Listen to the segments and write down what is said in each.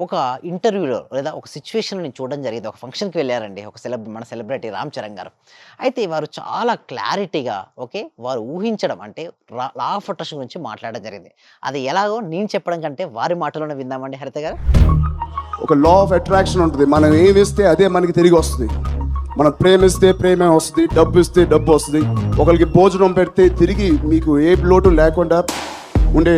ఒక ఇంటర్వ్యూలో లేదా ఒక సిట్యుయేషన్‌లో నేను చూడడం జరిగింది. ఒక ఫంక్షన్‌కి వెళ్లారండి. ఒక మన సెలబ్రిటీ 'రామ్ చరణ్' గారు. అయితే వారు చాలా క్లారిటీగా ఓకే. వారు ఊహించడం అంటే లా ఆఫ్ అట్రాక్షన్ గురించి మాట్లాడడం జరిగింది. అది ఎలాగో నేను చెప్పడం కంటే వారి మాటల్లోనే విందామండి హరిత గారు. ఒక లా ఆఫ్ అట్రాక్షన్ ఉంటుంది. మనం ఏమిస్తే అదే మనకి తిరిగి వస్తుంది. మనం ప్రేమిస్తే ప్రేమే వస్తుంది, డబ్బు ఇస్తే డబ్బు వస్తుంది. ఒకరికి భోజనం పెడితే తిరిగి మీకు ఏ లోటు లేకుండా ఉండే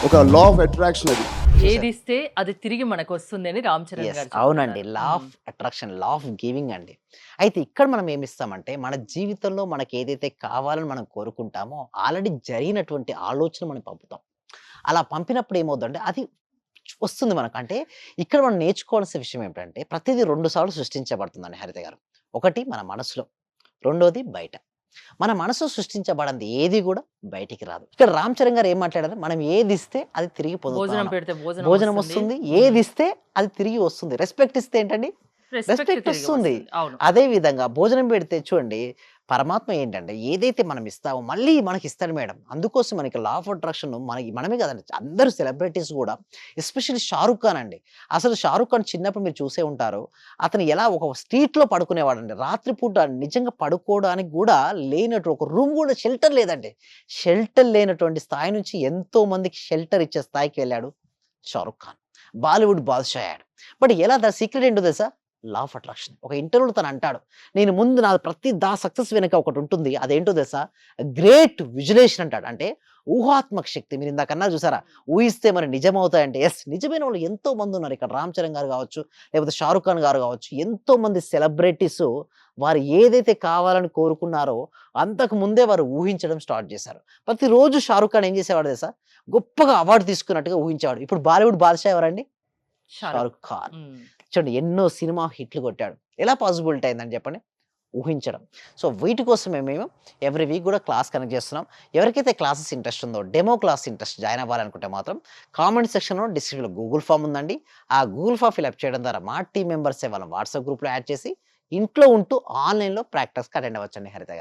ఒక లా ఆఫ్ అట్రాక్షన్ అది. ఏదిస్తే అది తిరిగి మనకొస్తుంది అని రామ్ చరణ్ యెస్. గారు అవునండి. చెప్తున్నారు. Law of attraction, law of giving అండి. అయితే ఇక్కడ మనం ఏమిస్తామంటే, మన జీవితంలో మనకేదైతే కావాలని మనం కోరుకుంటామో, ఆల్రెడీ జరిగినటువంటి ఆలోచన మనం పంపుతాం. అలా పంపినప్పుడు ఏమవుద్దంటే, అది వస్తుంది మనకు. అంటే ఇక్కడ మనం నేర్చుకోవాల్సిన విషయం ఏమిటంటే, ప్రతిదీ 2 సార్లు సృష్టించబడుతుందండి హరిత గారు. ఒకటి మన మనసులో, రెండోది బయట. మన మనసు సృష్టించబడంది ఏది గూడా బయటికి రాదు. ఇక్కడ 'రామ్ చరణ్' గారు ఏం మాట్లాడారు? మనం ఏదిస్తే అది తిరిగి భోజనం పొందుతాం. పెడితే భోజనం వస్తుంది. వస్తుంది. ఏదిస్తే అది తిరిగి వస్తుంది. రెస్పెక్ట్ ఇస్తే ఏంటండి? రెస్పెక్ట్ రెస్పెక్ట్ తిరిగి వస్తుంది. వస్తుంది. అవును. అదే విధంగా భోజనం పెడితే చూడండి, పరమాత్మ ఏంటంటే ఏదైతే మనం ఇస్తామో మళ్ళీ మనకిస్తాడు మేడం. అందుకోసం మనకి లా ఆఫ్ అట్రాక్షన్ మనమే కాదండి. అందరూ సెలబ్రిటీస్ గూడా ఎస్పెషల్లీ 'షారుఖ్ ఖాన్' అండి. అసలు 'షారుఖ్ ఖాన్' చిన్నప్పుడు మీరు చూసే ఉంటారు. అతను ఎలా ఒక స్ట్రీట్‌లో పడుకునేవాడండి. రాత్రి పూట నిజంగా పడుకోవడానికి గూడా లేనట్టు ఒక రూమ్ గూడా షెల్టర్ లేదండి. షెల్టర్ లేనటువంటి స్థాయి నుంచి ఎంతో మందికి షెల్టర్ ఇచ్చే స్థాయికి వెళ్ళాడు 'షారుఖ్ ఖాన్.' బాలీవుడ్ బాద్‌షా అయ్యాడు. బట్ ఎలా దాని సీక్రెట్ ఏంటో తెలుసా? Law of attraction. ఒక ఇంటర్వ్యూలో తను అంటాడు. నేను ముందు నా ప్రతి సక్సెస్ వెనక ఒకటుంటుంది. అదేంటో తెలుసా? గ్రేట్ విజులేషన్ అంటాడు. అంటే ఊహాత్మక శక్తి. మీరు ఇందాక అన్నారు చూసారా? ఊహిస్తే మరి నిజమవుతాయంటే యెస్. నిజమైన వాళ్ళు ఎంతో మంది ఉన్నారు. ఇక్కడ 'రామ్ చరణ్' గారు కావచ్చు, లేకపోతే 'షారుఖ్ ఖాన్' గారు కావచ్చు, ఎంతో మంది సెలబ్రిటీస్ వారు ఏదైతే కావాలని కోరుకున్నారో అంతకు ముందే వారు ఊహించడం స్టార్ట్ చేశారు. ప్రతిరోజు 'షారుఖ్ ఖాన్' ఏం చేసేవాడో తెలుసా? గొప్పగా అవార్డ్ తీసుకున్నట్టుగా ఊహించేవాడు. ఇప్పుడు బాలీవుడ్ బాద్‌షా ఎవరండి? 'షారుఖ్ ఖాన్.' హ్మ్. చూడండి ఎన్నో సినిమా హిట్లు కొట్టాడు. ఎలా పాసిబిలిటీ అయిందని చెప్పండి? ఊహించడం. సో, వీటి కోసమే మేము ఎవ్రీ వీక్ గూడా క్లాస్ కండక్ట్ చేస్తున్నాం. ఎవరికైతే క్లాసెస్ ఇంట్రెస్ట్ ఉందో, డెమో క్లాస్ ఇంట్రెస్ట్ జాయిన్ అవ్వాలనుకుంటే మాత్రం కామెంట్ సెక్షన్‌లో డిస్క్రిప్షన్‌లో గూగుల్ ఫార్మ్ ఉందండి. ఆ గూగుల్ ఫార్మ్ ఫిలప్ చేయడం ద్వారా మా టీమ్ మెంబర్సే వాళ్ళని వాట్సాప్ గ్రూప్‌లో యాడ్ చేసి, ఇంట్లో ఉంటూ ఆన్‌లైన్‌లో ప్రాక్టీస్‌కి అటెండ్ అవ్వచ్చండి హరిత గారు.